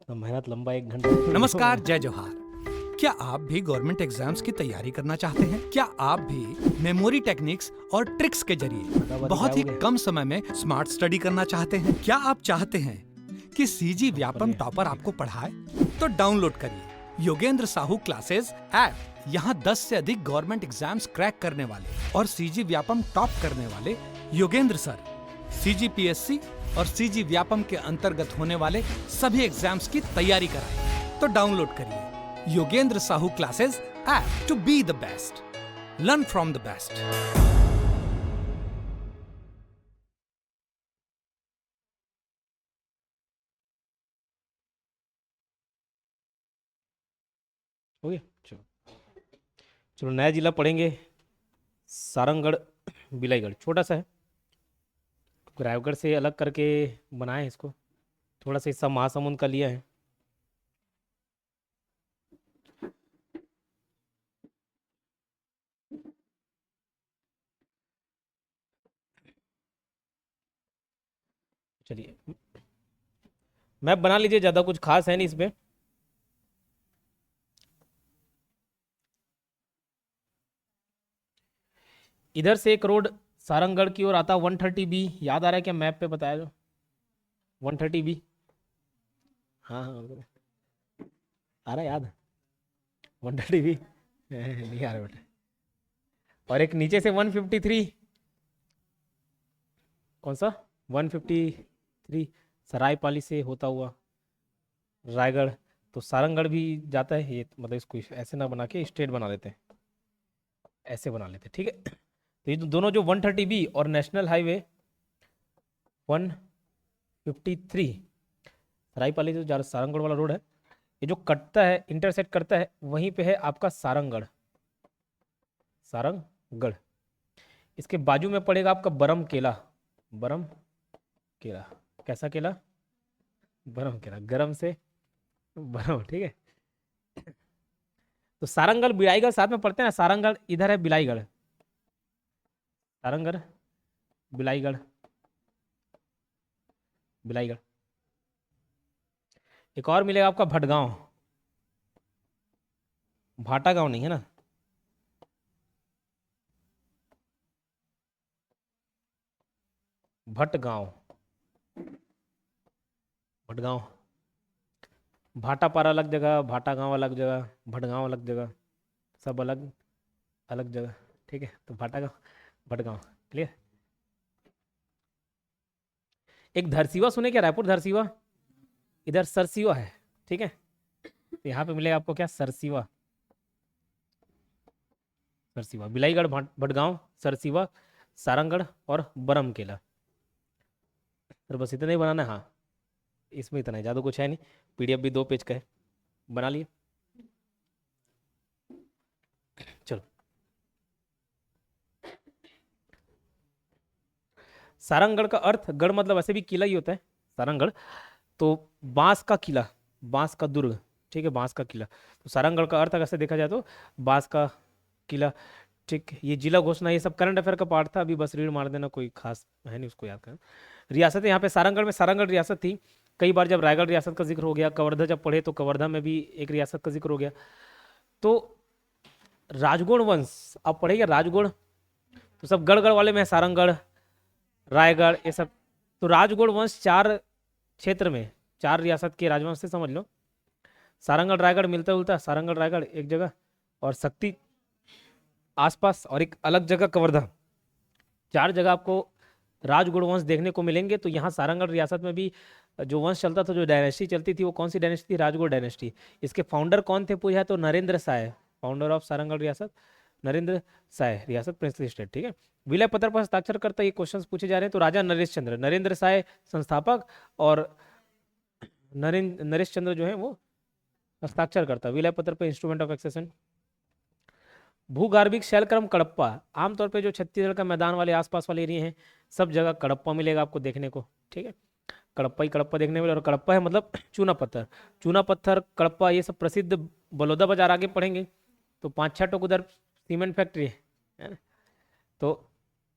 तो मेहनत लंबा 1 घंटा। नमस्कार, जय जोहार। क्या आप भी गवर्नमेंट एग्जाम्स की तैयारी करना चाहते हैं? क्या आप भी मेमोरी टेक्निक्स और ट्रिक्स के जरिए बहुत ही कम समय में स्मार्ट स्टडी करना चाहते हैं? क्या आप चाहते हैं कि सीजी व्यापम टॉपर आपको पढ़ाए? तो डाउनलोड करिए योगेंद्र साहू क्लासेस ऐप। यहाँ 10 से अधिक गवर्नमेंट एग्जाम्स क्रैक करने वाले और सीजी व्यापम टॉप करने वाले योगेंद्र सर सीजीपीएससी और सीजी व्यापम के अंतर्गत होने वाले सभी एग्जाम्स की तैयारी कराएं। तो डाउनलोड करिए Yogendra Sahu classes app to be the best, learn from the best. हो गया। चलो चलो, नया जिला पढ़ेंगे सारंगढ़ बिलाईगढ़। छोटा सा है, रायगढ़ से अलग करके बनाए हैं इसको। थोड़ा सा हिस्सा महासमुंद का लिया है। चलिए, मैप बना लीजिए, ज़्यादा कुछ खास है नहीं इसमें। इधर से एक रोड सारंगढ़ की ओर आता 130B। याद आ रहा है क्या? मैप पे बताया जो 130B। हाँ हाँ, आ रहा है याद? 130B नहीं आ रहा बेटा। और एक नीचे से 153। कौन सा 153? सरायपाली से होता हुआ रायगढ़। तो सारंगढ़ भी जाता है ये, मतलब इसको ऐसे ना बना के स्ट्रेट बना लेते हैं, ऐसे बना लेते हैं, ठीक है। तो ये दोनों जो 130B और नेशनल हाईवे 153 सरायपाली से जो सारंगढ़ वाला रोड है, ये जो कटता है, इंटरसेक्ट करता है, वहीं पे है आपका सारंगढ़। सारंगढ़ इसके बाजू में पड़ेगा आपका बरम केला। बरम केला, कैसा केला? बरम केला, गरम से बरम, ठीक है। तो सारंगढ़ बिलाईगढ़ साथ में पढ़ते हैं ना। सारंगढ़ इधर है, बिलाईगढ़। सारंगढ़ बिलाईगढ़, बिलाईगढ़। एक और मिलेगा आपका भटगांव। भाटा गांव नहीं है ना, भटगांव। भटगांव, भाटापारा अलग जगह, भाटा गांव अलग जगह, भटगांव अलग जगह, सब अलग अलग जगह, ठीक है। तो भाटा गांव, भटगांव, क्लियर। एक धरसीवा सुने क्या? रायपुर धरसीवा, इधर सरसीवा है, ठीक है। तो यहाँ पे मिलेगा आपको क्या? सरसीवा। सरसीवा, बिलाईगढ़, भटगांव, सरसीवा, सारंगढ़ और बरमकेला। तो बस इतना ही बनाना है। हाँ, इसमें इतना है, ज़्यादा कुछ है नहीं। पीडीएफ भी 2 पेज का है, बना लिए। चलो, सारंगढ़ का अर्थ, गढ़ मतलब ऐसे भी किला ही होता है सारंगढ़। तो बांस का किला, बांस का दुर्ग, ठीक है, बांस का किला। तो सारंगढ़ का अर्थ अगर से देखा जाए तो बांस का किला, ठीक। ये जिला घोषणा, ये सब करंट अफेयर का पार्ट था, अभी बस रीड मार देना, कोई खास है नहीं, उसको याद करना। रियासत यहाँ पे सारंगढ़ में, सारंगढ़ रियासत थी। कई बार जब रायगढ़ रियासत का जिक्र हो गया, कवर्धा जब पढ़े तो कवर्धा में भी एक रियासत का जिक्र हो गया। तो राजगुण वंश आप पढ़ेगा, राजगुण तो सब गढ़ गढ़ वाले में है, सारंगढ़, रायगढ़, ये सब। तो राजगुण वंश 4 क्षेत्र में, 4 रियासत के राजवंश से समझ लो। सारंगढ़ रायगढ़ मिलता जुलता, सारंगढ़ रायगढ़ एक जगह और शक्ति आसपास, और एक अलग जगह कवर्धा। 4 जगह आपको राजगुण वंश देखने को मिलेंगे। तो यहाँ सारंगढ़ रियासत में भी जो वंश चलता था, जो डायनेस्टी चलती थी, वो कौन सी डायनेस्टी थी? राजगुड़ डायनेस्टी। इसके फाउंडर कौन थे पूछा तो नरेंद्र साय, फाउंडर ऑफ सारंगढ़ रियासत नरेंद्र साय, रियासत प्रिंसली स्टेट, ठीक है। विलय पत्र पर हस्ताक्षर करता, ये क्वेश्चंस पूछे जा रहे हैं। तो राजा नरेश चंद्र, नरेंद्र साय संस्थापक और नरेश चंद्र जो है वो हस्ताक्षर करता विलय पत्र पे, इंस्ट्रूमेंट ऑफ एक्सेशन। भूगार्भिक शैलक्रम कडप्पा, आमतौर पे जो छत्तीसगढ़ का मैदान वाले आसपास वाले एरिया हैं, सब जगह कडप्पा मिलेगा आपको देखने को, ठीक है। कडप्पा ही कडप्पा देखने मिले। और कडप्पा है मतलब चूना पत्थर, चूना पत्थर, कडप्पा, ये सब प्रसिद्ध। बलौदा बाजार आगे पढ़ेंगे तो 5-6 टोक उधर सीमेंट फैक्ट्री है ना। तो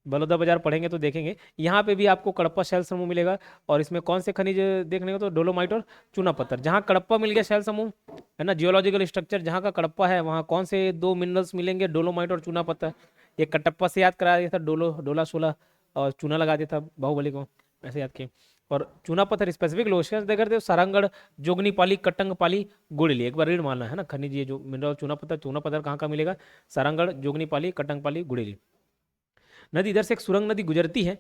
बलौदा बाजार पढ़ेंगे तो देखेंगे। यहाँ पे भी आपको कडप्पा शैल समूह मिलेगा, और इसमें कौन से खनिज देखने को, तो डोलोमाइट और चूना पत्थर। जहाँ कडप्पा मिल गया शैल समूह, है ना, जियोलॉजिकल स्ट्रक्चर जहाँ का कडप्पा है, वहाँ कौन से दो मिनरल्स मिलेंगे, डोलोमाइट और चूना पत्थर। ये कटप्पा से याद करा दिया था, डोला सोला, और चूना लगा दिया था बाहुबली को, ऐसे याद किए। और चूना पत्थर स्पेसिफिक लोकेशन देख रहे थे, सारंगढ़, जोगनीपाली, कट्टंगपाली, गुड़ली। एक बार रीड मारना है ना, खनिज ये जो मिनरल चूना पत्थर कहाँ कहाँ मिलेगा, सारंगढ़, जोगनीपाली, कट्टंगपाली, गुड़ेली। नदी, इधर से एक सुरंग नदी गुजरती है,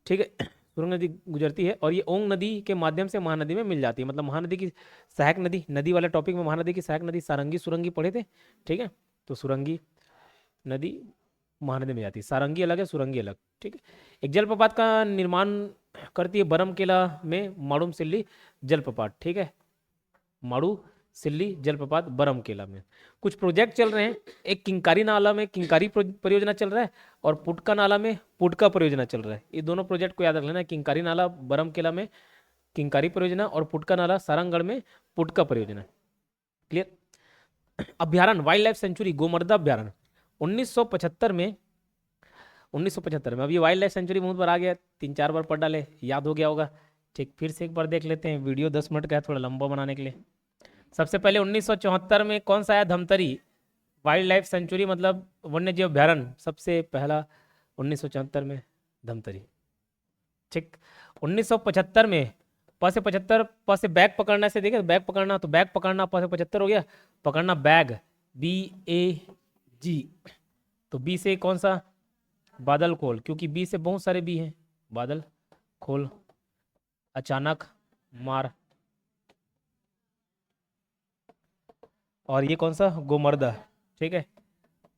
ठीक है, सुरंग नदी गुजरती है, और ये ओंग नदी के माध्यम से महानदी में मिल जाती है। मतलब महानदी की सहायक नदी, नदी वाले टॉपिक में महानदी की सहायक नदी सारंगी सुरंगी पढ़े थे, ठीक है। तो सुरंगी नदी महानदी में जाती है, सारंगी अलग है, सुरंगी अलग, ठीक है। एक जलप्रपात का निर्माण करती है बरमकेला में माड़ूम सिल्ली जलप्रपात, ठीक है, माड़ू सिल्ली जलप्रपात बरमकेला में। कुछ प्रोजेक्ट चल रहे हैं, एक किंकारी नाला में किंकारी परियोजना चल रहा है, और पुटका नाला में पुटका परियोजना चल रहा है। ये दोनों प्रोजेक्ट को याद रख लेना, किंकारी नाला बरमकेला में किंकारी परियोजना, और पुटका नाला सारंगढ़ में पुटका परियोजना। क्लियर। अभ्यारण्य, वाइल्ड लाइफ सेंचुरी गोमर्दा अभ्यारण्य 1975 में, 1975 में। अब ये वाइल्ड लाइफ सेंचुरी बहुत बार आ गया, 3-4 बार पढ़ डाले, याद हो गया होगा, ठीक। फिर से एक बार देख लेते हैं, वीडियो 10 मिनट का है, थोड़ा लंबा बनाने के लिए। सबसे पहले 1974 में कौन सा आया, धमतरी वाइल्ड लाइफ सेंचुरी, मतलब वन्य जीव अभ्यारण्य, सबसे पहला 1974 में धमतरी, ठीक। 1975 में प से 75, प से बैग पकड़ना से देखे, बैग पकड़ना, तो बैग पकड़ना प से 75 हो गया, पकड़ना बैग BAG, तो बी से कौन सा, बादल खोल, क्योंकि बी से बहुत सारे बी हैं, बादल खोल, अचानक मार, और ये कौन सा, गोमर्दा, ठीक है,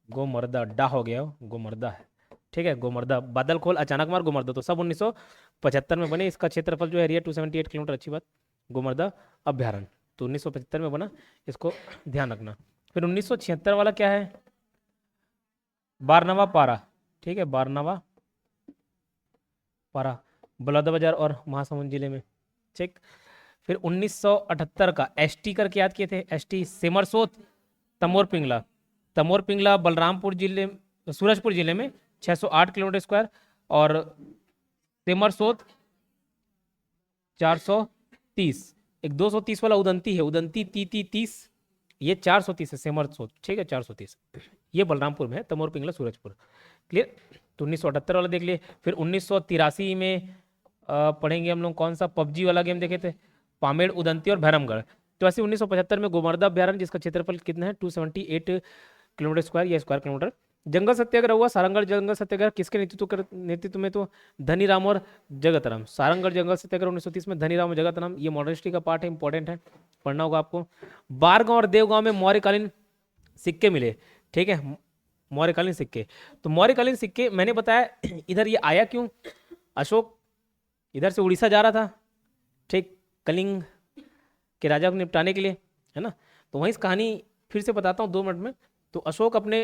गोमर्दा, डा हो गया, गोमर्दा है, ठीक है, गोमर्दा, बादल खोल, अचानक मार, गोमर्दा, तो सब 1975 में बने। इसका क्षेत्रफल जो है एरिया 278 किलोमीटर, अच्छी बात, गोमर्दा अभ्यारण्य, तो 1975 में बना, इसको ध्यान रखना। फिर 1976 वाला क्या है, बारनवा पारा, ठीक है, बारनवा पारा, बलौदाबाजार और महासमुंद जिले में, ठीक। फिर 1978 का ST करके याद किए थे, ST सेमरसोत तमोर पिंगला, तमोर पिंगला बलरामपुर जिले, सूरजपुर जिले में 608 किलोमीटर स्क्वायर, और सेमरसोत 430, एक 230 वाला उदंती है, उदंती 30, ये 430 है सेमरसोत, ठीक है, 430, ये बलरामपुर में है, तमोर पिंगला सूरजपुर। क्लियर। तो 1978 वाला देख लिए। फिर 1983 में पढ़ेंगे हम लोग, कौन सा, PUBG वाला गेम देखे थे, पामेड़, उदंती और भैरमगढ़। तो ऐसे 1975 में गोमर्दा अभ्यारण्य, जिसका क्षेत्रफल कितना है, 278 किलोमीटर स्क्वायर या स्क्वायर किलोमीटर। जंगल सत्याग्रह हुआ, सारंगढ़ जंगल सत्याग्रह किसके नेतृत्व में, तो धनीराम और जगतराम। सारंगढ़ जंगल सत्याग्रह 1930 में धनीराम और जगतराम, ये मॉडर्न हिस्ट्री का पार्ट है, इंपॉर्टेंट है, पढ़ना होगा आपको। बारगांव और देवगांव में मौर्यकालीन सिक्के मिले, ठीक है, मौर्यकालीन सिक्के। तो मौर्यकालीन सिक्के मैंने बताया, इधर ये आया क्यों, अशोक इधर से उड़ीसा जा रहा था, ठीक, कलिंग के राजा को निपटाने के लिए, है ना। तो वहीं इस कहानी फिर से बताता हूँ 2 मिनट में। तो अशोक अपने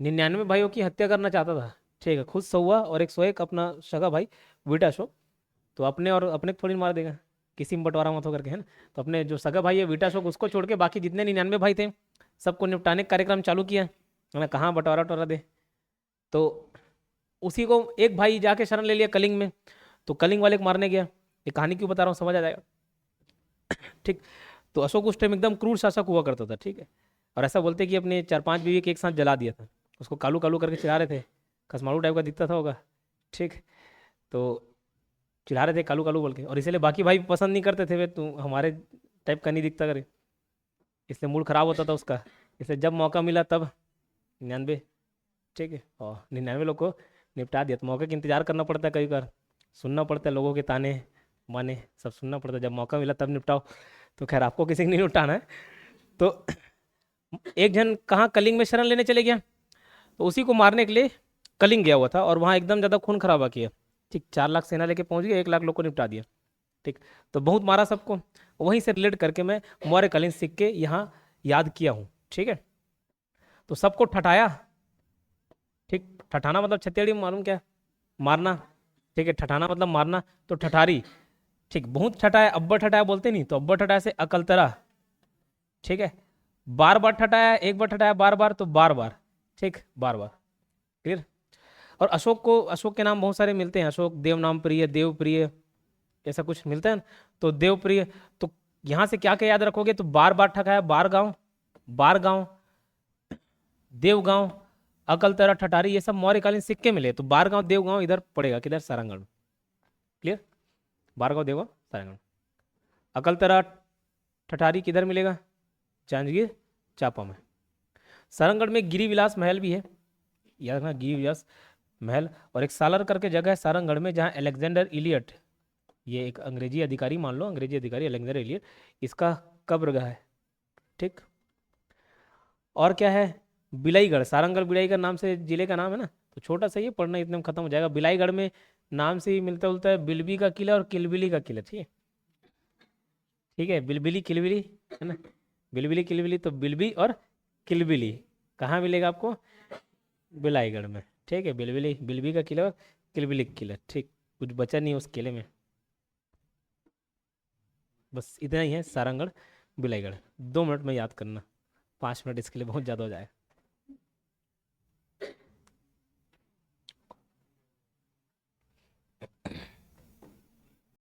99 भाइयों की हत्या करना चाहता था, ठीक है, खुद 100 और 101 अपना सगा भाई विटाशोक, तो अपने और अपने थोड़ी मार देगा, किसी में बंटवारा मत हो करके, है ना। तो अपने जो सगा भाई है विटाशोक, उसको छोड़ के बाकी जितने 99 भाई थे सबको निपटाने का कार्यक्रम चालू किया, है ना, कहाँ बंटवारा टोरा दे। तो उसी को एक भाई जाके शरण ले लिया कलिंग में, तो कलिंग वाले को मारने गया। ये कहानी क्यों बता रहा हूँ, समझ आ जाएगा, ठीक। तो अशोक उस टाइम एकदम क्रूर शासक हुआ करता था, ठीक है, और ऐसा बोलते कि अपने 4-5 बीवी के एक साथ जला दिया था, उसको कालू कालू करके चिढ़ा रहे थे, खसमाड़ू टाइप का दिखता था होगा, ठीक। तो चिढ़ा रहे थे कालू कालू बोल के, और इसीलिए बाकी भाई पसंद नहीं करते थे, वे तू हमारे टाइप का नहीं दिखता करे, इसलिए मूड खराब होता था उसका। इसलिए जब मौका मिला तब 99, ठीक है, और 99 लोग को निपटा दिया। तो मौके का इंतजार करना पड़ता है, कई बार सुनना पड़ता है, लोगों के ताने माने सब सुनना पड़ता है, जब मौका मिला तब निपटाओ। तो खैर आपको किसी को नहीं निपटाना है। तो एक जन कहाँ, कलिंग में शरण लेने चले गया, तो उसी को मारने के लिए कलिंग गया हुआ था, और वहाँ एकदम ज़्यादा खून खराबा किया, ठीक, 4 लाख सेना लेके पहुँच गया, 1 लाख लोग को निपटा दिया, ठीक। तो बहुत मारा सबको, वहीं से रिलेट करके मैं मौर्यकालीन सिक्के यहाँ याद किया हूँ, ठीक है। तो सबको ठठाया, ठीक, ठठाना मतलब छत्तीसगढ़ी में मालूम क्या, मारना, ठीक है, ठठाना मतलब मारना, तो ठठारी, ठीक, बहुत ठठाया, अब्बर ठठाया बोलते नहीं, तो अब्बर ठठाया से अकलतरा, ठीक है, बार बार ठठाया, एक बार ठठाया, बार बार, तो बार बार, ठीक, बार बार। क्लियर। और अशोक के नाम बहुत सारे मिलते हैं, अशोक, देव नाम प्रिय, देव प्रिय, ऐसा कुछ मिलता है ना। तो देव प्रिय, तो यहाँ से क्या क्या याद रखोगे, तो बार बार ठकाया, बार गांव, देवगांव, अकलतरा, ठठारी, ये सब मौर्यकालीन सिक्के मिले। तो बारगांव देवगांव इधर पड़ेगा, किधर, सारंगढ़ में। क्लियर, बारगांव देवगांव सारंगढ़। अकलतरा ठठारी किधर मिलेगा, जांजगीर चांपा में। सारंगढ़ में गिरिविलास महल भी है, याद रखना, गिरिविलास महल। और एक सालर करके जगह है सारंगढ़ में, जहाँ अलेक्जेंडर इलियट, ये एक अंग्रेजी अधिकारी, मान लो अंग्रेजी अधिकारी अलेक्जेंडर इलियट, इसका कब्रगाह है। ठीक, और क्या है, बिलाईगढ़, सारंगढ़ बिलाईगढ़ नाम से जिले का नाम है ना, तो छोटा सा ये पढ़ना, इतने में खत्म हो जाएगा। बिलाईगढ़ में नाम से ही मिलता जुलता है बिलबी का किला और किलबिली का किला। ठीक है, ठीक है, बिलबिली किलबिली है ना, बिलबिली किलबिली, तो बिलबी और किलबिली कहाँ मिलेगा आपको, बिलाईगढ़ में। ठीक है, बिलबिली, बिलबी का किला और किलबिली का किला। ठीक, कुछ बचा नहीं उस किले में, बस इतना ही है सारंगढ़ बिलाईगढ़। 2 मिनट में याद करना, 5 मिनट इसके लिए बहुत ज़्यादा हो जाए।